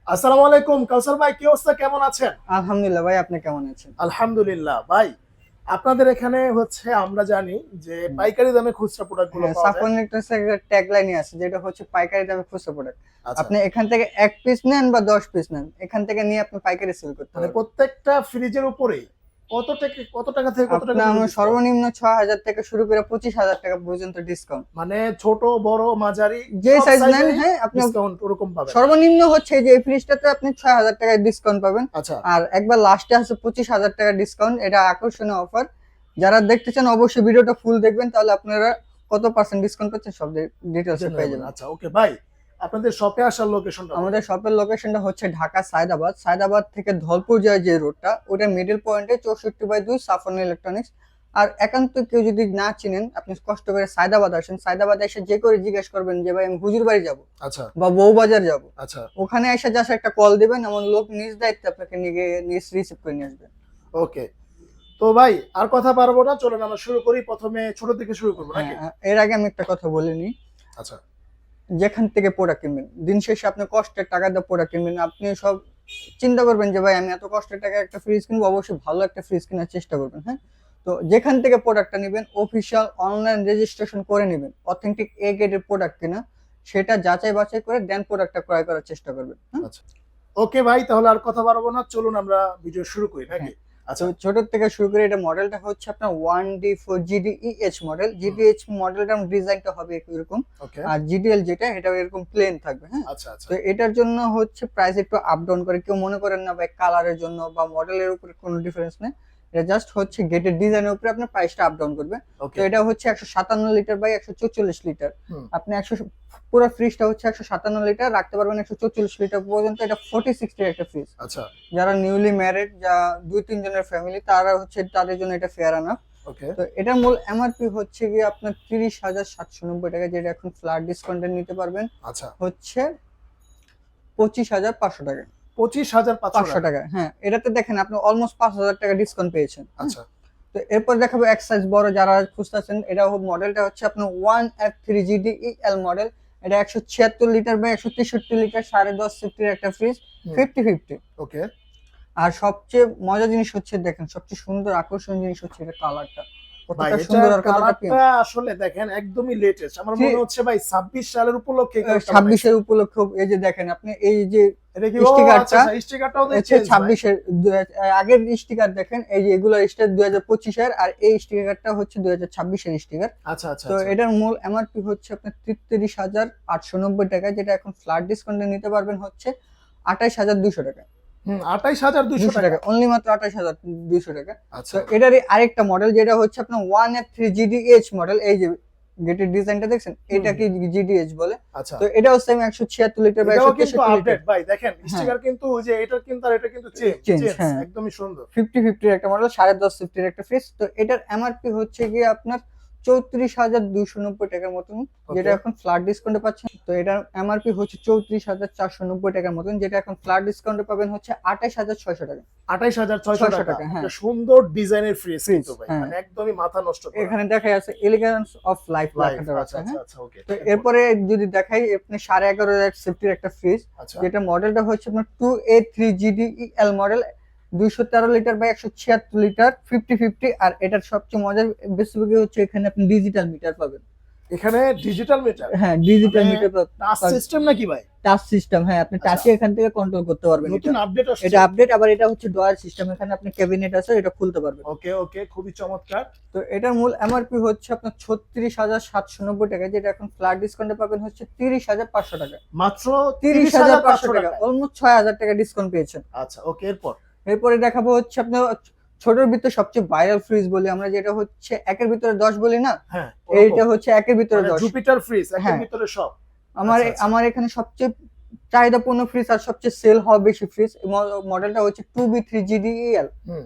আসসালামু আলাইকুম কাউসার ভাই, কি অবস্থা, কেমন আছেন? আলহামদুলিল্লাহ ভাই, আপনি কেমন আছেন? আলহামদুলিল্লাহ ভাই। আপনাদের এখানে হচ্ছে আমরা জানি যে হুম। পাইকারি দামে খুচরা প্রোডাক্ট গুলো হ্যাঁ, পাওয়া যায়। সাফওয়ান ইলেকট্রনিক্স এর একটা ট্যাগলাইনই আছে যেটা হচ্ছে পাইকারি দামে খুচরা প্রোডাক্ট। আচ্ছা, আপনি এখান থেকে ১ পিস নেন বা ১০ পিস নেন, এখান থেকে নিয়ে আপনি পাইকারি সেল করতে মানে পারবেন। প্রত্যেকটা ফ্রিজের উপরে কত টাকা থেকে কত টাকা আপনার পর্যন্ত আমরা ডিসকাউন্ট? সর্বনিম্ন ৬,০০০ থেকে শুরু করে ২৫,০০০ টাকা পর্যন্ত ডিসকাউন্ট। মানে ছোট বড় মাঝারি যে সব সাইজ নেন, সাইজেরই হ্যাঁ, আপনি ডিসকাউন্ট ওরকম পাবেন। সর্বনিম্ন হচ্ছে যে এই ফ্রিজটাতে আপনি ৬,০০০ টাকায় ডিসকাউন্ট পাবেন। আচ্ছা, আর একবার লাস্টে আছে ২৫,০০০ টাকা ডিসকাউন্ট। এটা আকর্ষণীয় অফার। যারা দেখতে চান অবশ্যই ভিডিওটা ফুল দেখবেন, তাহলে আপনারা কত পার্সেন্ট ডিসকাউন্ট পাচ্ছেন সব ডিটেইলস জেনে পেয়ে নেবেন। যাবেন। আচ্ছা, ওকে ভাই, আপনাদের শপে আসার লোকেশনটা আমাদের বলেন। শপের লোকেশনটা হচ্ছে ঢাকা সায়দাবাদ। সায়দাবাদ থেকে ধলপুর যায় যে রোডটা, ওটা মিডল পয়েন্টে 64/2 সাফন ইলেকট্রনিক্স। আর একান্ত কেউ যদি না চিনেন, আপনি কষ্ট করে সায়দাবাদ আসেন। সায়দাবাদ এসে যে করে জিজ্ঞেস করবেন যে ভাই আমি হুজুর বাড়ি যাব আচ্ছা, বা বউবাজার যাব, আচ্ছা, ওখানে এসে জাস্ট একটা কল দিবেন, এমন লোক নিজ দায়িত্বে আপনাকে নিয়ে রিসিভ করে নিয়ে আসবে। ওকে। তো ভাই আর কথা পারবো না, চলেন আমরা শুরু করি, প্রথমে ছোট থেকে শুরু করবো হ্যাঁ, নাকি? এর আগে আমি একটা কথা বলে নিই। আচ্ছা, যেখান থেকে প্রোডাক্ট কিনবেন, দিন শেষে আপনি কষ্টের টাকা দিয়ে প্রোডাক্ট কিনবেন, আপনি সব চিন্তা করবেন যে ভাই আমি এত কষ্টের টাকা একটা ফ্রিজ কিনবো, অবশ্যই ভালো একটা ফ্রিজ কেনার চেষ্টা করবেন। হ্যাঁ, তো যেখান থেকে প্রোডাক্টটা নেবেন অফিসিয়াল অনলাইন রেজিস্ট্রেশন করে নেবেন, অথেন্টিক এ গ্রেডের প্রোডাক্ট কিনা, সেটা যাচাই বাছাই করে দেন প্রোডাক্টটা ক্রয় করার চেষ্টা করবেন। হ্যাঁ, আচ্ছা, ওকে ভাই, তাহলে আর কথা বাড়াবো না, চলুন আমরা ভিডিও শুরু করি নাকি? হ্যাঁ। তো আচ্ছা। ছোট থেকে শুরু করে এটা মডেলটা হচ্ছে আপনার 1D4 GDEH মডেল। জিডিএইচ মডেলটার ডিজাইনটা হবে এরকম। ওকে। আর জিডিএল যেটা, এটা এরকম প্লেন থাকবে। হ্যাঁ, আচ্ছা, আচ্ছা। তো এটার জন্য হচ্ছে প্রাইস একটু আপ ডাউন করে, কেউ মনে করেন না ভাই কালারের জন্য বা মডেলের উপরে কোনো ডিফারেন্স নেই, এটা জাস্ট হচ্ছে গেটের ডিজাইনের উপরে আপনার প্রাইসটা আপ ডাউন করবে। তো ওকে। এটা হচ্ছে ১৫৭ লিটার বাই ১৪৪ লিটার। হুম। আপনি ১০০, পুরো ফ্রিজটা হচ্ছে ১৫৭ লিটার রাখতে পারবেন, ১৪৪ লিটার পর্যন্ত। এটা 40/60 একটা ফ্রিজ। আচ্ছা। যারা নিউলি ম্যারিড, যা ২-৩ জনের ফ্যামিলি, তারা হচ্ছে তাদের জন্য এটা ফেয়ার আনাফ। ওকে। তো এটার মূল এমআরপি হচ্ছে গিয়ে আপনার ৩০,৭৯০ টাকা, যেটা এখন ফ্ল্যাট ডিসকাউন্টে নিতে পারবেন আচ্ছা। হচ্ছে ২৫,৫০০ টাকা। 25,500 ৫০০ টাকা। টাকা, হ্যাঁ, এটাতে দেখেন আপনি অলমোস্ট ৫,০০০ টাকা ডিসকাউন্ট পেয়েছেন। হ্যাঁ, আচ্ছা। তো এরপর দেখাবো এক সাইজ বড় যারা খুঁজতেছেন। এটা মডেলটা হচ্ছে আপনার 1F3 GDEL মডেল। এটা ১৭৬ লিটার বাই ১৬৩ লিটার, ১০.৫ সিফটির একটা ফ্রিজ, হুম। 50/50। ওকে। আর সবচেয়ে মজার জিনিস হচ্ছে দেখেন, সবচেয়ে সুন্দর আকর্ষণীয় জিনিস হচ্ছে এটা কালারটা, ভাই কতটা সুন্দর এটার আর কতটা কালারটা প্রিমিয়াম। আসলে দেখেন একদমই লেটেস্ট, আমার মনে হচ্ছে ভাই 26 সালের উপলক্ষে এই কালারটা ২৬ বানাইছে। এর উপলক্ষে এই যে দেখেন আপনি এই যে এটা কি, ও আচ্ছা স্টিকারটা, আচ্ছা, স্টিকারটাও তো হচ্ছে চেঞ্জ ভাই। ২৬ এর আগের স্টিকার দেখেন, এই যে এগুলো স্টিকার ২০২৫ এর, আর এই স্টিকারটা হচ্ছে ২০২৬ এর স্টিকার। আচ্ছা, আচ্ছা, তো আচ্ছা। এটার মূল এমআরপি হচ্ছে আপনার ৩৩,৮৯০ টাকা, যেটা এখন ফ্ল্যাট ডিসকাউন্টে নিতে পারবেন হচ্ছে ২৮,২০০ টাকা। হুম, 28,200 200 টাকা। টাকা, অনলি মাত্র ২৮,২০০ টাকা। আচ্ছা। তো এটারই আরেকটা মডেল যেটা হচ্ছে আপনার 1F3 GDH মডেল। এই যে গেটের ডিজাইনটা দেখছেন, হুম, এটাকে হুম। জিডিএইচ বলে। আচ্ছা। তো এটাও সেম ১৭৬ লিটার বা এটাও কিন্তু ১৬৩ লিটার। আপডেট ভাই, দেখেন হ্যাঁ, স্টিকার কিন্তু ওই যে এটা কিন্তু আর এটা কিন্তু চেঞ্জ চেঞ্জ, চেঞ্জ হ্যাঁ। একদমই সুন্দর। 50/50 একটা মডেল, 10.5 সিফটির একটা ফ্রিজ। তো এটার এমআরপি হচ্ছে গিয়ে আপনার ৩৪,২৯০ টাকার মতন, যেটা ওকে। এখন ফ্ল্যাট ডিসকাউন্টে পাচ্ছেন। তো এটার এমআরপি হচ্ছে ৩৪,৪৯০ টাকার মতন, যেটা এখন ফ্ল্যাট ডিসকাউন্টে পাবেন হচ্ছে ২৮,৬০০ টাকা। 28,600 ৬০০ টাকা। টাকা, হ্যাঁ। একটা সুন্দর ডিজাইনের ফ্রিজ ফ্রিজ, কিন্তু ভাই, হ্যাঁ। মানে একদমই মাথা নষ্ট করা। এখানে দেখা যাচ্ছে এলিগেন্স অফ লাইফ লাইভ, লেখাটা আচ্ছা, আছে। আচ্ছা, হ্যাঁ, আচ্ছা, ওকে। তো এরপরে যদি দেখাই আপনি 11.5 সেফটির একটা ফ্রিজ, আচ্ছা। যেটা মডেলটা হচ্ছে আপনার 2A3 GDEL model, ২১৩ litre by ১৭৬ litre, 50/50। আর এটার সবচেয়ে মজার বেসিক্যালি হচ্ছে এখানে আপনি ডিজিটাল মিটার পাবেন। এখানে ডিজিটাল মিটার, হ্যাঁ, ডিজিটাল মানে মিটার টাচ সিস্টেম নাকি ভাই? টাচ সিস্টেম, হ্যাঁ, আপনি আচ্ছা, টাচে এখান থেকে কন্ট্রোল করতে পারবেন। নতুন এটা আপডেট আসছে। এটা আপডেট। আবার এটা হচ্ছে ডয়ার সিস্টেম, এখানে আপনি ক্যাবিনেট আছে, এটা খুলতে পারবেন। ওকে, ওকে, খুবই চমৎকার। তো এটার মূল এমআরপি হচ্ছে আপনার ৩৬,৭৯০ টাকা, যেটা এখন ফ্ল্যাট ডিসকাউন্টে পাবেন হচ্ছে ৩০,৫০০ টাকা। মাত্র ৩০,৫০০ টাকা, টাকা। অলমোস্ট ৬,০০০ টাকা ডিসকাউন্ট পেয়েছেন। আচ্ছা, ওকে, এরপর। এরপরে দেখাবো হচ্ছে আপনার ছোটর ভিতরে সবচেয়ে ভাইরাল ফ্রিজ বলি আমরা, যেটা হচ্ছে একের ভিতরে ১০ বলি না, হ্যাঁ, এইটা ওরকম। হচ্ছে একের ভিতরে মানে ১০। জুপিটার ফ্রিজ একের হ্যাঁ, ভিতরে সব। আমার আচ্ছা, আচ্ছা। আমার এখানে সবচেয়ে চাহিদাপূর্ণ ফ্রিজ আর সবচেয়ে সেল হওয়া বেশি ফ্রিজ মডেলটা হচ্ছে 2B3 GDEL। হুম।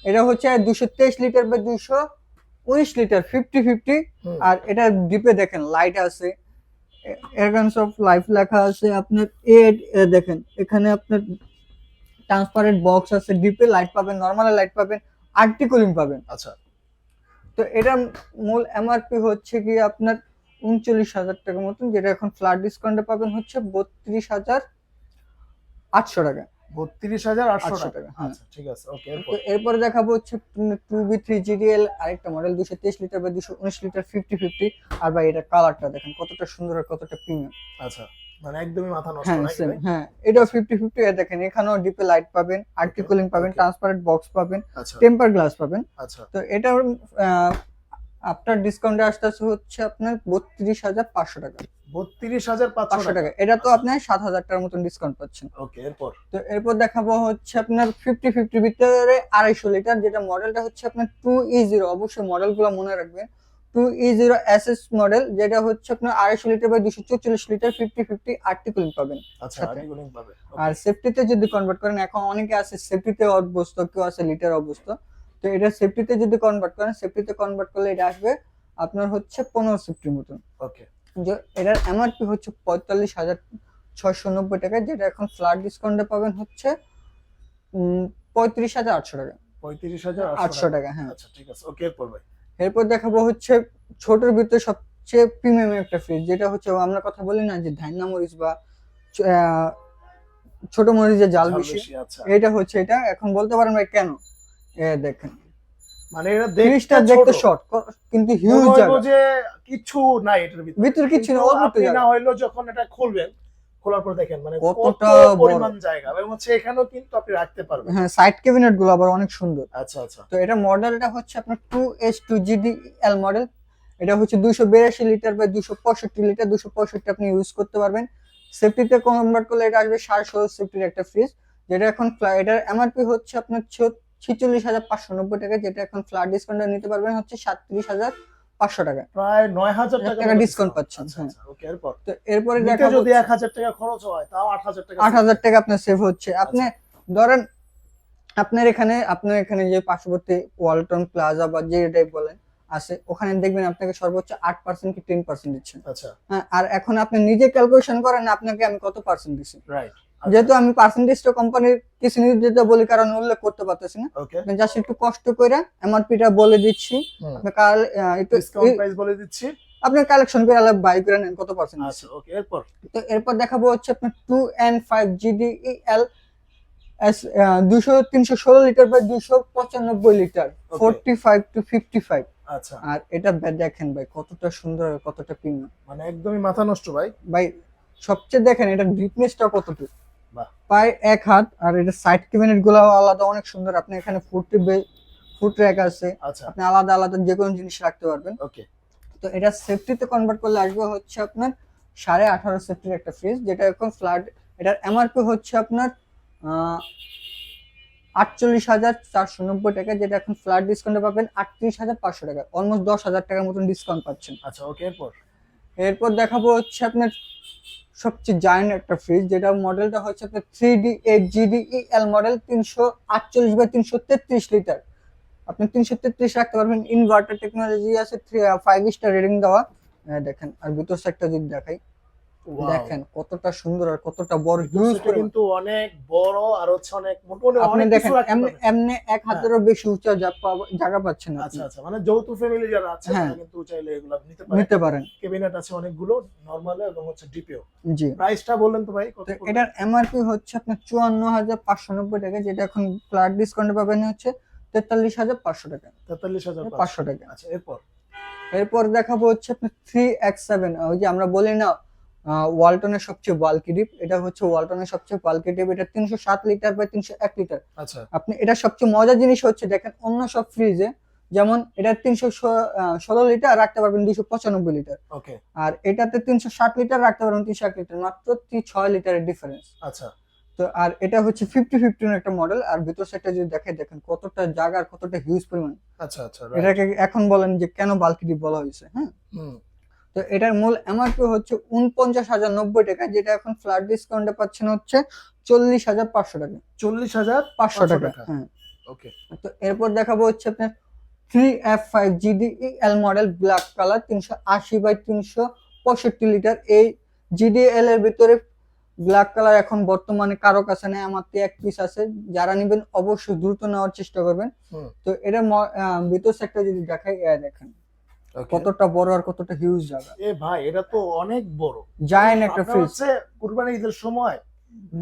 এটা হচ্ছে ২২৩ লিটার বা ২১৯ লিটার, 50/50। হুম। আর এটা ডিপে দেখেন লাইট আছে, এরগানস অফ লাইফ লেখা আছে আপনার। দেখেন এখানে আপনার ট্রান্সপারেন্ট বক্স আছে, ডিপে লাইট পাবেন, নরমাল লাইট পাবেন, আর্টিকুলিং পাবেন। আচ্ছা। তো এটার মূল এমআরপি হচ্ছে কি আপনার ৩৯,০০০ টাকার মতন, যেটা এখন ফ্ল্যাট ডিসকাউন্টে পাবেন হচ্ছে 800 টাকা। 32,800 800 টাকা। টাকা, হ্যাঁ। আচ্ছা ঠিক আছে, ওকে। তো এরপর এরপরে দেখাবো হচ্ছে 2B3 GDL আরেকটা মডেল 223 লিটার বা 219 লিটার 50-50। আর ভাই এটা কালারটা দেখেন কতটা সুন্দর আর কতটা প্রিমিয়াম। আচ্ছা, মানে একদমই মাথা নষ্ট হ্যাঁ নাকি সেম, ভাই? হ্যাঁ এটাও আচ্ছা। 50-50। এ দেখেন এখানেও ডিপে লাইট পাবেন, আরটি কুলিং পাবেন, ওকে। ট্রান্সপারেন্ট বক্স পাবেন, আচ্ছা টেম্পার গ্লাস পাবেন। আচ্ছা। তো এটার আপনার ডিসকাউন্টে আসতেছে হচ্ছে আপনার 32,500 টাকা। 32,500 500 টাকা, টাকা। এটা তো আচ্ছা, আপনার 7,000 টাকার মতন ডিসকাউন্ট পাচ্ছেন। ওকে। এরপর তো এরপর দেখাবো হচ্ছে আপনার 50-50 ভিতরে 250 লিটার, যেটা মডেলটা হচ্ছে আপনার 2E0। অবশ্যই মডেলগুলো মনে রাখবেন, 2E0 SS মডেল, যেটা হচ্ছে আপনার 250 লিটার বা 244 লিটার 50-50 আরটি কুলিং পাবেন আচ্ছা, সাথে। আর্টিকুলিং পাবে। আর ওকে। সেফটিতে যদি কনভার্ট করেন, এখন অনেকে আছে সেফটিতে অভ্যস্ত, কেউ আছে লিটার অভ্যস্ত। তো এটা সেফটিতে যদি কনভার্ট করেন, সেফটিতে কনভার্ট করলে এটা আসবে আপনার হচ্ছে 15 সেফটির মতন। ওকে। যে এটার এমআরপি হচ্ছে 45,690 টাকা, যেটা এখন ফ্ল্যাট ডিসকাউন্টে পাবেন হচ্ছে 35,800 টাকা। 35,800 800 টাকা, হ্যাঁ। আচ্ছা ঠিক আছে, ওকে। এরপর ভাই এরপর দেখাবো হচ্ছে ছোটর ভিতরে সবচেয়ে প্রিমিয়াম একটা ফ্রিজ, যেটা হচ্ছে আমরা কথা বলি না যে ধান্না মরিচ বা আহ, ছোট মরিচের জাল ঝাল বেশি, বেশি। আচ্ছা, এটা হচ্ছে এটা। এখন বলতে পারেন ভাই কেন, দেখেন মানে এটা ফ্রিজটা দেখতে দেখতে ছোট, শর্ট কিন্তু মনে হিউজ হইবো জায়গা, যে কিছু নাই এটার ভিতরে। ভিতরে কিছু কিন্তু না, অল্প একটু আপনি না জায়গা, হইলো যখন এটা খুলবেন, খোলার পর দেখেন মানে কত কতটা বড়। পরিমাণ জায়গা, এবং হচ্ছে এখানেও কিন্তু আপনি রাখতে পারবেন। হ্যাঁ, সাইড ক্যাবিনেট গুলো আবার অনেক সুন্দর। আচ্ছা আচ্ছা। তো এটা মডেলটা হচ্ছে আপনার 2H2GDL মডেল। এটা হচ্ছে 282 লিটার বা 265 লিটার। 265 আপনি ইউজ করতে পারবেন। সেফটিতে কনভার্ট করলে এটা আসবে 16.5 সেফটির একটা ফ্রিজ, যেটা এখন এটার এমআরপি হচ্ছে আপনার 46,590 টাকা, যেটা এখন ফ্ল্যাট ডিসকাউন্টে নিতে পারবেন হচ্ছে 37,500 টাকা। প্রায় 9,000 টাকা টাকা মতো ডিসকাউন্ট discount। পাচ্ছেন, আচ্ছা হ্যাঁ। আচ্ছা, ওকে। এরপর তো এরপরে নিতে দেখাবো যদি 1,000 টাকা খরচ হয়, তাও 8,000 টাকা 8,000 টাকা আপনার সেভ হচ্ছে। আপনি আচ্ছা। ধরেন আপনার এখানে যে পার্শ্ববর্তী ওয়ালটন প্লাজা বা যে টাইপ বলেন আছে, ওখানে দেখবেন আপনাকে সর্বোচ্চ 8% কি 10% দিচ্ছেন। আচ্ছা, হ্যাঁ, আর এখন আপনি নিজে ক্যালকুলেশন করেন আপনাকে আমি কত পার্সেন্ট দিচ্ছি। রাইট। যেহেতু আমি পার্সেন্টেজটা কোম্পানির কিছু নির্দিষ্ট বলি কারণ উল্লেখ করতে পারতেছি না, ওকে। আমি জাস্ট একটু কষ্ট করে এমআরপিটা বলে দিচ্ছি। আপনি একটু ডিসকাউন্ট প্রাইস বলে দিচ্ছি, আপনি কালেকশন করে আলাদা বাই করে নেন কত পার্সেন্ট আচ্ছা দিচ্ছি। ওকে। এরপর তো এরপর দেখাবো হচ্ছে আপনার 2N5 GDEL 316 লিটার বা 295 লিটার Okay. 45-55। আচ্ছা, আর এটা দেখেন ভাই কতটা সুন্দর আর কতটা প্রিমিয়াম। মানে একদমই মাথা নষ্ট ভাই। ভাই সবচেয়ে দেখেন এটা ডিপনেসটা কতটুকু, বাহ। প্রায় 1 হাত। আর এটা সাইড ক্যাবিনেট গুলো আলাদা অনেক সুন্দর। আপনি এখানে ফুট র্যাক আছে, আচ্ছা, আপনি আলাদা আলাদা যে কোনো জিনিস রাখতে পারবেন। ওকে। তো এটা সেফটিতে কনভার্ট করলে আসবে হচ্ছে আপনার 18.5 সেফটির একটা ফ্রিজ, যেটা এখন ফ্ল্যাট। এটার এমআরপি হচ্ছে আপনার 48,490 টাকা, যেটা এখন ফ্ল্যাট ডিসকাউন্টে পাবেন 38,500 টাকা। অলমোস্ট 10,000 টাকার মতন ডিসকাউন্ট পাচ্ছেন। আচ্ছা, ওকে। এরপর এরপর দেখাবো হচ্ছে আপনার সবচেয়ে জায়ান্ট একটা ফ্রিজ, যেটা মডেলটা হচ্ছে আপনার 3D8 GDEL model 348 by 333 litre. আপনি 333 রাখতে পারবেন, ইনভার্টার টেকনোলজি আছে, 5 স্টার রেটিং দেওয়া। দেখেন আর ভিতর সাইডটা যদি দেখাই, Wow. দেখেন কতটা সুন্দর আর কতটা বড়, হিউজ হিউজ কিন্তু অনেক বড়, আর হচ্ছে অনেক মোটামুটি আপনি অনেক দেখেন কিছু রাখতে এমনি পারবেন। এমনি এক হাতেরও বেশি উঁচা জায়গা পাচ্ছেন আপনি। আচ্ছা আচ্ছা, মানে যৌথ ফ্যামিলি যারা আছে হ্যাঁ। তারা কিন্তু চাইলে এগুলো নিতে পারে। নিতে পারেন, ক্যাবিনেট আছে অনেকগুলো, নরমালে এবং হচ্ছে ডিপিও। জি। প্রাইসটা বললেন তো ভাই কত? তো এটার এমআরপি হচ্ছে আপনার 54,590 টাকা, যেটা এখন ফ্ল্যাট ডিসকাউন্টে পাবেন হচ্ছে 43,500 টাকা, 43,500 টাকা। আচ্ছা, এরপর এরপর দেখাবো হচ্ছে আপনার 3X7। ওই যে আমরা বলি না ওয়ালটনের সবচেয়ে বাল্কি ডিপ, এটা হচ্ছে ওয়ালটনের সবচেয়ে বাল্কি ডিপ। এটা 307 লিটার বাই 301 লিটার। আচ্ছা, আপনি এটা সবচেয়ে মজার জিনিস হচ্ছে দেখেন অন্য সব ফ্রিজে যেমন এটা 316 লিটার রাখতে পারবেন 295 লিটার, ওকে। আর এটাতে 360 লিটার রাখতে পারবেন 301 লিটার, মাত্র 6 লিটারের ডিফারেন্স। আচ্ছা, তো আর এটা হচ্ছে 50-50 একটা মডেল। আর ভিতর সাইডটা যদি দেখেন কতটা জায়গা আর কতটা হিউজ পরিমাণ। আচ্ছা, আচ্ছা, এটাকে এখন বলেন যে কেন বাল্কি ডিপ বলা হয়েছে, হ্যাঁ। হুম, তো এটার মূল এমআরপি হচ্ছে 49,090 টাকা, যেটা এখন ফ্ল্যাট ডিসকাউন্টে পাচ্ছেন হচ্ছে 40,500 টাকা। 40,500 টাকা, টাকা, হ্যাঁ। ওকে। তো এরপর দেখাবো হচ্ছে আপনার 3F5 GDEL model black colour 380 by 365 litre. এই GDEL এর ভিতরে ব্ল্যাক কালার এখন বর্তমানে কারো কাছে নেই, আমার তো এক পিস আছে। যারা নেবেন অবশ্যই দ্রুত নেওয়ার চেষ্টা করবেন। তো এটা ভিতর সাইডটা যদি দেখাই, দেখেন কতটা বড় আর কতটা হিউজ জায়গা। এ ভাই, এটা তো অনেক বড়, জায়ান্ট একটা আপনার ফ্রিজ। হচ্ছে কুরবানি ঈদের সময়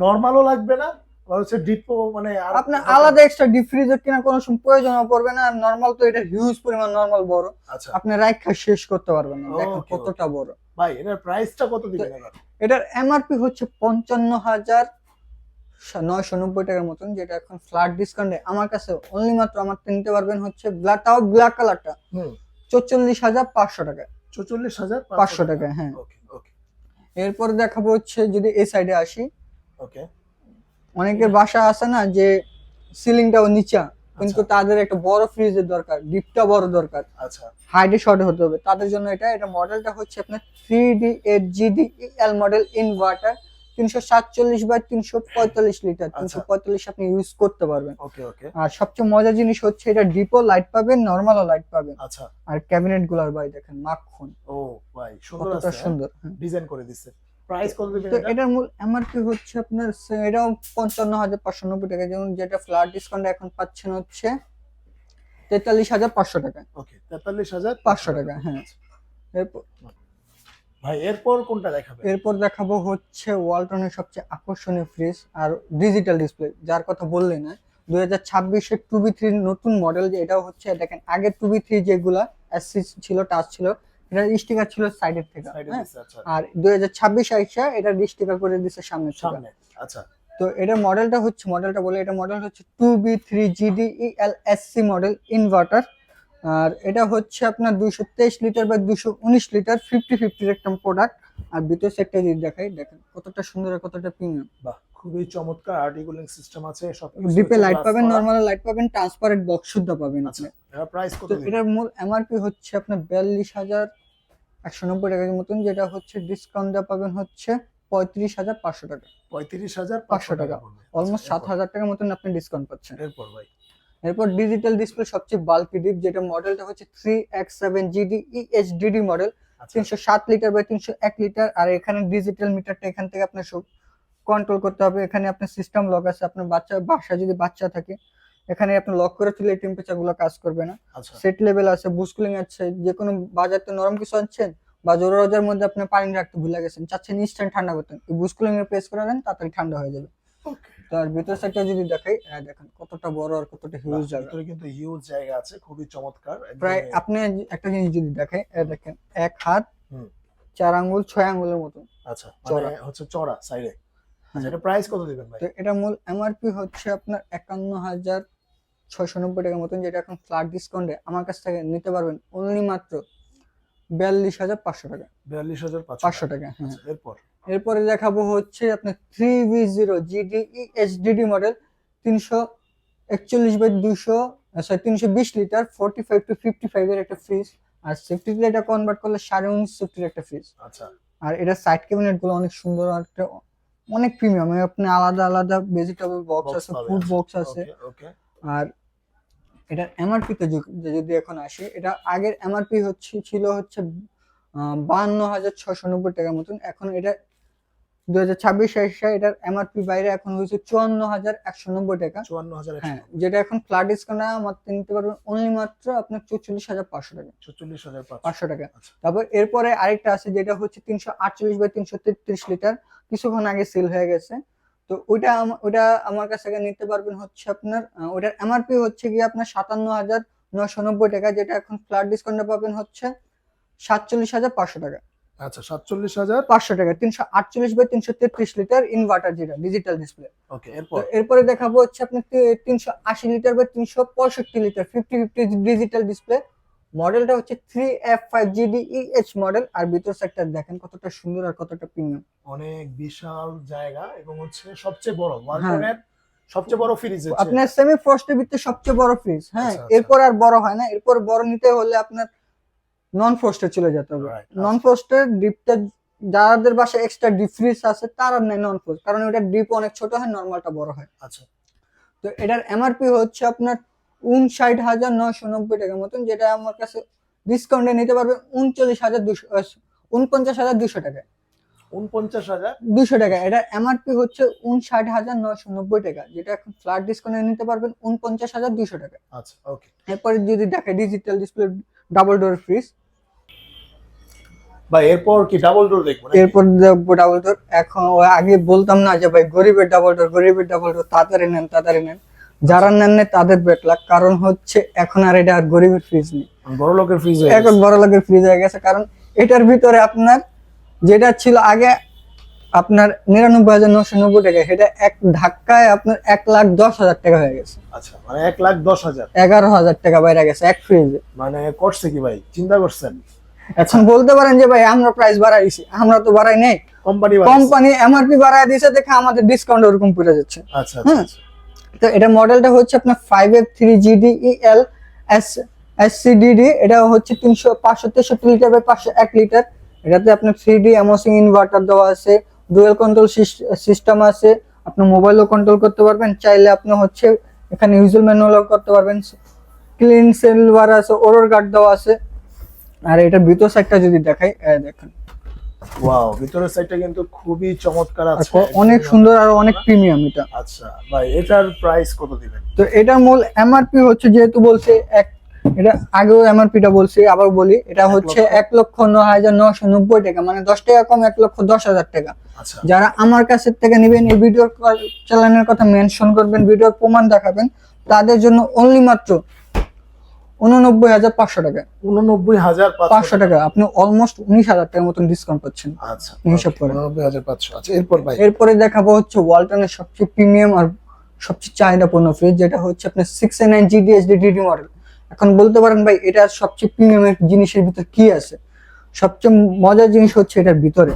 নরমালও লাগবে না, আর হচ্ছে ডিপও মানে আপনার আলাদা এক্সট্রা ডিপ ফ্রিজার কেনার কোনো প্রয়োজন পড়বে না। নরমাল তো এটা হিউজ পরিমাণ নরমাল বড়, আচ্ছা আপনি রাইখা শেষ করতে পারবেন না। দেখেন Okay, কতটা বড়। ভাই এটার প্রাইসটা কত দিবেন এবার? এটার এমআরপি হচ্ছে 55,990 টাকার মতন, যেটা এখন ফ্ল্যাট ডিসকাউন্টে আমার কাছে অনলি মাত্র আমার নিতে পারবেন হচ্ছে তাও ব্ল্যাক কালারটা হুম 44,500 টাকায়। 44,500 টাকা, হ্যাঁ। ওকে ওকে এরপর দেখাবো হচ্ছে যদি এই সাইডে আসি, ওকে অনেকের বাসা আছে না যে সিলিংটাও নিচা, কিন্তু তাদের একটা বড় ফ্রিজের দরকার, ডিপটা বড় দরকার, আচ্ছা হাইডে শর্ট হতে হবে, তাদের জন্য এটা মডেলটা হচ্ছে আপনার 3D8GDEL মডেল ইনভার্টার, 347/345 লিটার, 345 আপনি ইউজ করতে পারবেন। ওকে ওকে আর সবচেয়ে মজার জিনিস হচ্ছে এটা ডিপো লাইট পাবেন, নরমালও লাইট পাবেন। আচ্ছা আর ক্যাবিনেট গুলার ভাই দেখেন মাখন, ও ভাই সুন্দর কতটা আছে, সুন্দর। ডিজাইন করে দিছে। প্রাইস কত দিবেন তো এটা? এটার মূল এমআরপি হচ্ছে আপনার এটাও 55,590 টাকা, যেমন যেটা ফ্ল্যাট ডিসকাউন্ট এখন পাচ্ছেন হচ্ছে 43,500 টাকা। ওকে 43,500 500 টাকা, হ্যাঁ। এরপর ভাই এরপর কোনটা দেখাবেন? এরপর দেখাবো হচ্ছে ওয়ালটনের সবচেয়ে আকর্ষণীয় ফ্রিজ আর ডিজিটাল ডিসপ্লে, যার কথা বললেন না, 2026-এর 2B3 নতুন মডেল, যে এটাও হচ্ছে দেখেন আগে 2B3 যেগুলা এসসি ছিল, টাচ ছিল, এটা স্টিকার ছিল সাইডের থেকে, সাইডে হ্যাঁ। দিছে আচ্ছা আর 2026 আইসা এটা স্টিকার করে দিছে সামনে থেকে। সামনে আচ্ছা তো এটা মডেলটা বলে, এটা মডেল হচ্ছে 2B3GDELSC মডেল ইনভার্টার। আর এটা হচ্ছে আপনার 223 লিটার বা 219 লিটার 50-50 একটা প্রোডাক্ট। আর ভিতর সেটটা যদি দেখাই, দেখেন কতটা সুন্দর আর কতটা প্রিমিয়াম। বাহ খুবই চমৎকার, আর্টিকুলিং সিস্টেম আছে সব, ডিপে লাইট পাবেন, নরমাল লাইট পাবেন, ট্রান্সপারেন্ট বক্স সুদ্ধা পাবেন আচ্ছা আপনি। এর প্রাইস কত তো দিবেন? এটার মূল এমআরপি হচ্ছে আপনার 42,190 টাকার মতন, যেটা হচ্ছে ডিসকাউন্ট দেওয়া পাবেন হচ্ছে 35,500 টাকা। 35,500 টাকা, পড়বে। অলমোস্ট আচ্ছা, 7,000 টাকার মতন আপনি ডিসকাউন্ট পাচ্ছেন। এরপর ভাই এরপর ডিজিটাল ডিসপ্লে সবচেয়ে বাল্কি ডিপ, যেটা মডেলটা হচ্ছে 3X7GD মডেল, আচ্ছা 307 লিটার বাই 301 লিটার। আর এখানে ডিজিটাল মিটারটা এখান থেকে আপনার সব কন্ট্রোল করতে হবে। এখানে আপনার সিস্টেম লক আছে, আপনার বাসা যদি বাচ্চা থাকে এখানে আপনি লক করে তুলে টেম্পারেচার গুলো কাজ করবে না। আচ্ছা সেট লেভেল আছে, বুস্ট কুলিং আছে, যে কোনো বাজারতে নরম কিছু আনছেন বা জোড়া রোজার মধ্যে আপনি পানি রাখতে ভুলে গেছেন, চাচ্ছেন ইনস্ট্যান্ট ঠান্ডা করতে, এই বুস্ট কুলিং এর প্রেস করে দেন, তাড়াতাড়ি ঠান্ডা হয়ে যাবে। ওকে তার ভিতর সাইডটা যদি দেখাই, দেখেন কতটা বড় আর কতটা হিউজ জায়গা। ভিতরে কিন্তু হিউজ জায়গা আছে, খুবই চমৎকার প্রায় আপনি একটা জিনিস যদি দেখেন, দেখেন 1 হাত হুম। 4 আঙ্গুল 6 আঙ্গুলের মতো আচ্ছা চড়া। মানে হচ্ছে চড়া সাইডে। হ্যাঁ। আচ্ছা এটা প্রাইস কত দিবেন ভাই? তো এটা মূল এমআরপি হচ্ছে আপনার 51,690 টাকার মতন, যেটা এখন ফ্ল্যাট ডিসকাউন্টে আমার কাছ থেকে নিতে পারবেন অনলি মাত্র 42,500 টাকা। 42,500 টাকা, হ্যাঁ। আচ্ছা এরপর এরপরে দেখাবো হচ্ছে আপনার 3V0GDE-HD মডেল, 320 লিটার 45-55 এর একটা ফ্রিজ। আর সেফটি এটা কনভার্ট করলে 19.5 সেফটির একটা ফ্রিজ। আচ্ছা আর এটা সাইড ক্যাবিনেট গুলো অনেক সুন্দর, আর একটা অনেক প্রিমিয়াম, আপনি আলাদা আলাদা ভেজিটেবল বক্স আছে, ফুড বক্স আছে। ওকে আর এটার এমআরপি তে যদি এখন আসি, এটা আগের এমআরপি ছিল হচ্ছে 52,690 টাকার মতন, এখন এটা 2026 সালে এটার এমআরপি বাইরে এখন হয়েছে 54,190 টাকা। 54,000 হ্যাঁ, যেটা এখন ফ্ল্যাট ডিসকাউন্ট মাত্র নিতে পারবেন অনলি মাত্র আপনার 44,500 টাকা। 44,500 টাকা। আচ্ছা তারপর এরপরে আরেকটা আছে, যেটা হচ্ছে 348/333 লিটার, কিছুক্ষণ আগে সেল হয়ে গেছে। তো ওইটা আমার কাছ থেকে নিতে পারবেন হচ্ছে আপনার, ওটার এমআরপি হচ্ছে গিয়ে আপনার 57,990 টাকা, যেটা এখন ফ্ল্যাট ডিসকাউন্টে পাবেন হচ্ছে 47,500 টাকা। আচ্ছা 47,000 500 টাকা, 348/333 লিটার ইনভার্টার, যেটা ডিজিটাল ডিসপ্লে। ওকে এরপর এরপরে দেখাবো হচ্ছে আপনার 380 লিটার বা 365 লিটার 50-50 ডিজিটাল ডিসপ্লে, মডেলটা হচ্ছে 3F5GDEH মডেল। আর ভিতর সেক্টর দেখেন কতটা সুন্দর আর কতটা প্রিমিয়াম, অনেক বিশাল জায়গা এবং হচ্ছে সবচেয়ে বড় ওয়ালটনের সবচেয়ে বড় ফ্রিজ হচ্ছে আপনার সেমি ফ্রস্টের ভিতরে সবচেয়ে বড় ফ্রিজ। হ্যাঁ, আচ্ছা, আচ্ছা। এরপর আর বড় হয় না, এরপর বড় নিতে হলে আপনার নন ফ্রস্টে চলে যেতে হবে। Right, নন আচ্ছা। ফ্রস্টের ডিপটা যাদের বাসায় এক্সট্রা ডিপ ফ্রিজ আছে তারা নেয় নন ফ্রস্ট, কারণ ওটার ডিপ অনেক ছোট হয়, নরমালটা বড় হয়। আচ্ছা তো এটার এমআরপি হচ্ছে আপনার 59,990 টাকার মতন, যেটা আমার কাছে ডিসকাউন্টে নিতে পারবে 49,200 টাকায়। 49,000 200 টাকা। এটা এমআরপি হচ্ছে 59,990 টাকা, যেটা এখন ফ্ল্যাট ডিসকাউন্টে নিতে পারবেন 49,200 টাকা। আচ্ছা ওকে এরপরে যদি দেখে digital display double door fridge, ভাই এরপর কি ডাবল ডোর দেখবো নাকি? এরপর দেখবো ডাবল ডোর। এখন আগে বলতাম না যে ভাই গরিবের ডাবল ডোর, গরিবের ডাবল ডোর, তাড়াতাড়ি নেন তাড়াতাড়ি নেন। যারা নেন না তাদের ব্যাড লাক, কারণ হচ্ছে এখন আর এটা আর গরিবের ফ্রিজ নেই, বড় লোকের ফ্রিজ এখন বড় লোকের ফ্রিজ হয়ে গেছে। কারণ এটার ভিতরে আপনার যেটা ছিল আগে আপনার 99,990 টাকা, সেটা এক ধাক্কায় আপনার 1,10,000 টাকা হয়ে গেছে। আচ্ছা, মানে 1,10,000 11,000 টাকা বাইরে গেছে এক ফ্রিজে। মানে করছে কি ভাই, চিন্তা করছেন? এখন বলতে পারেন যে ভাই আমরা প্রাইস বাড়াইছি, আমরা তো বাড়াই নাই, কোম্পানি এমআরপি বাড়ায় দিয়েছে দেখে আমাদের ডিসকাউন্ট ওরকম পড়ে যাচ্ছে। আচ্ছা আচ্ছা। তো এটা মডেলটা হচ্ছে আপনার 5F3GDEL SCDD। এটা হচ্ছে 563 লিটার বাই 501 লিটার। এটাতে আপনার 3D এমোসিং ইনভার্টার দেওয়া আছে, ডুয়াল কন্ট্রোল সিস্টেম আছে, আপনি মোবাইলও কন্ট্রোল করতে পারবেন, চাইলে আপনি হচ্ছে এখানে ইউজার ম্যানুয়ালও করতে পারবেন। ক্লিন সিলভার আছে, ওরর গার্ড দেওয়া আছে। আর এটার ভিতর সাইডটা যদি দেখাই, দেখেন ওয়াও, ভিতরের সাইডটা কিন্তু খুবই চমৎকার আছে, অনেক সুন্দর আর অনেক প্রিমিয়াম এটা। আচ্ছা ভাই, এটার প্রাইস কত দিবেন? তো এটার মূল এমআরপি হচ্ছে, যেহেতু বলছে এটা আগেও এমআরপিটা বলছি আবার বলি, এটা হচ্ছে 1,09,990 টাকা, মানে 10 টাকা কম, 1,10,000 টাকা। আচ্ছা, যারা আমার কাছে থেকে নেবেন, এই ভিডিওর চালানোর কথা মেনশন করবেন, ভিডিওর প্রমাণ দেখাবেন, তাদের জন্য অনলি মাত্র 89,500 টাকা। 89,500 টাকা, আপনি অলমোস্ট 19,000 টাকার মতন ডিসকাউন্ট পাচ্ছেন। আচ্ছা, হিসাব করে 89,500। আচ্ছা, এরপর ভাই? এরপরে দেখাবো হচ্ছে ওয়ালটনের সবচেয়ে প্রিমিয়াম আর সবচেয়ে চাহিদাপূর্ণ ফ্রিজ, যেটা হচ্ছে আপনার 6A9 GDSD মডেল। এখন বলতে পারেন ভাই এটা সবচেয়ে প্রিমিয়াম জিনিসের ভিতর কি আছে? সবচেয়ে মজার জিনিস হচ্ছে এটার ভিতরে,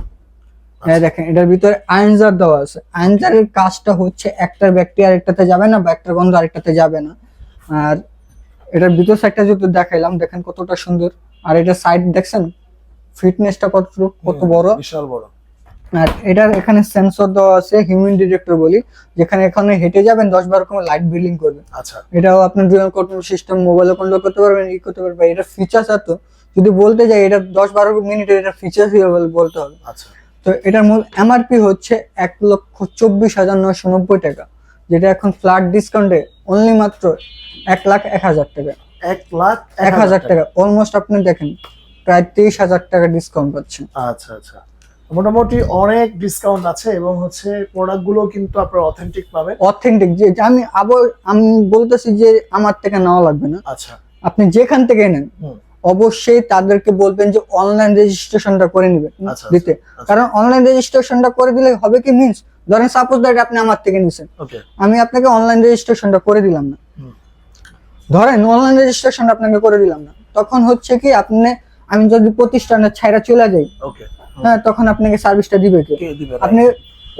দেখেন এটার ভিতরে আয়নজার দেওয়া আছে। আয়নজারের কাজটা হচ্ছে একটার ব্যাকটেরিয়া আরেকটাতে যাবে না, বা একটার গন্ধ আরেকটাতে যাবে না। আর এটার ভিতর সাইডটা যদি দেখাইলাম, দেখেন কতটা সুন্দর। আর এটার সাইড দেখছেন ফিটনেসটা কত বড়, বিশাল বড়। আর এটার এখানে সেন্সর দেওয়া আছে, হিউম্যান ডিটেক্টর বলি, যেখানে এখানে হেঁটে যাবেন 10-12 রকমের লাইট বিলিং করবে। আচ্ছা, এটাও আপনার ডুয়াল কন্ট্রোল সিস্টেম, মোবাইলে কন্ট্রোল করতে পারবেন, করতে পারবেন। এটা ফিচার্স এত, যদি বলতে যাই এটা 10-12 মিনিটের এটা ফিচার্স বলতে হবে। আচ্ছা, তো এটার মূল এমআরপি হচ্ছে 1,24,990 টাকা, যেটা এখন ফ্ল্যাট ডিসকাউন্টে অনলি মাত্র 1,01,000 টাকা। 1,01,000 টাকা, অলমোস্ট আপনি দেখেন প্রায় 23,000 টাকা ডিসকাউন্ট পাচ্ছেন। আচ্ছা আচ্ছা, মোটামুটি অনেক ডিসকাউন্ট আছে, এবং হচ্ছে প্রোডাক্ট গুলো কিন্তু আপনারা অথেন্টিক পাবেন। অথেন্টিক, যে আমি বলতেছি যে আমার থেকে নেওয়া লাগবে না, আচ্ছা, আপনি যেখান থেকে নেন অবশ্যই তাদেরকে বলবেন যে অনলাইন রেজিস্ট্রেশনটা করে নেবেন দিতে। কারণ অনলাইন রেজিস্ট্রেশনটা করে দিলে হবে কি, মিন্স ধরেন সাপোজ দ্যাট আপনি আমার থেকে নিছেন, আমি আপনাকে অনলাইন রেজিস্ট্রেশনটা করে দিলাম না, ধরেন অনলাইন রেজিস্ট্রেশন আপনাকে করে দিলাম না, তখন হচ্ছে কি আমি যদি প্রতিষ্ঠানের ছাইরা চলে যাই, হ্যাঁ, তখন আপনাকে সার্ভিসটা দিবে কে? আপনি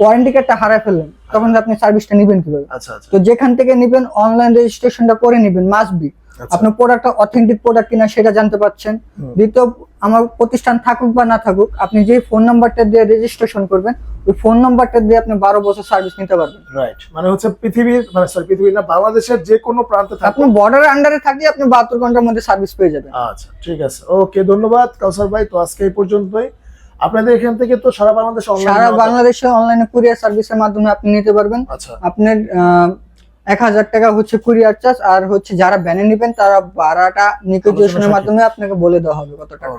ওয়ারেন্টি কার্ডটা হারায় ফেললেন, তখন আপনি সার্ভিসটা নেবেন কিভাবে? তো যেখান থেকে নেবেন অনলাইন রেজিস্ট্রেশনটা করে নেবেন, মাস্ট বি। আপনার প্রোডাক্টটা অথেন্টিক প্রোডাক্ট কিনা সেটা জানতে পারছেন। দ্বিতীয়, আমার প্রতিষ্ঠান থাকুক বা না থাকুক, আপনি যে ফোন নাম্বারটা দিয়ে রেজিস্ট্রেশন করবেন, ওই ফোন নাম্বারটা দিয়ে আপনি 12 বছর সার্ভিস নিতে পারবেন। রাইট, মানে হচ্ছে পৃথিবীর না, বাংলাদেশের যে কোনো প্রান্তে আপনি বর্ডারের আন্ডারে থাকলে আপনি 72 ঘন্টার মধ্যে সার্ভিস পেয়ে যাবেন। আচ্ছা, ঠিক আছে, ওকে, ধন্যবাদ কাউসার ভাই। তো আজকে এই পর্যন্তই। আপনাদের এখান থেকে তো সারা বাংলাদেশে অনলাইনে কুরিয়ার সার্ভিসের মাধ্যমে আপনি নিতে পারবেন। আচ্ছা, আপনার 1,000 টাকা হচ্ছে কুরিয়ার চার্জ, আর হচ্ছে যারা ভ্যানে নেবেন তারা ভাড়াটা নেগোসিয়েশনের মাধ্যমে আপনাকে বলে দেওয়া হবে কত টাকা।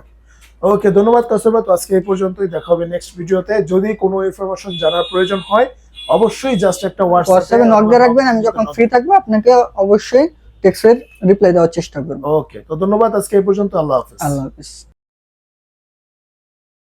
ওকে, ধন্যবাদ কাউসার ভাই। তো আজকে এই পর্যন্তই, দেখা হবে নেক্সট ভিডিওতে। যদি কোনো ইনফরমেশন জানার প্রয়োজন হয় অবশ্যই জাস্ট একটা হোয়াটসঅ্যাপে নক দিয়ে রাখবেন, আমি যখন ফ্রি থাকবো আপনাকে অবশ্যই টেক্সটের রিপ্লাই দেওয়ার চেষ্টা করব। ওকে, তো ধন্যবাদ, আজকে এই পর্যন্ত। আল্লাহ হাফেজ। আল্লাহ হাফেজ।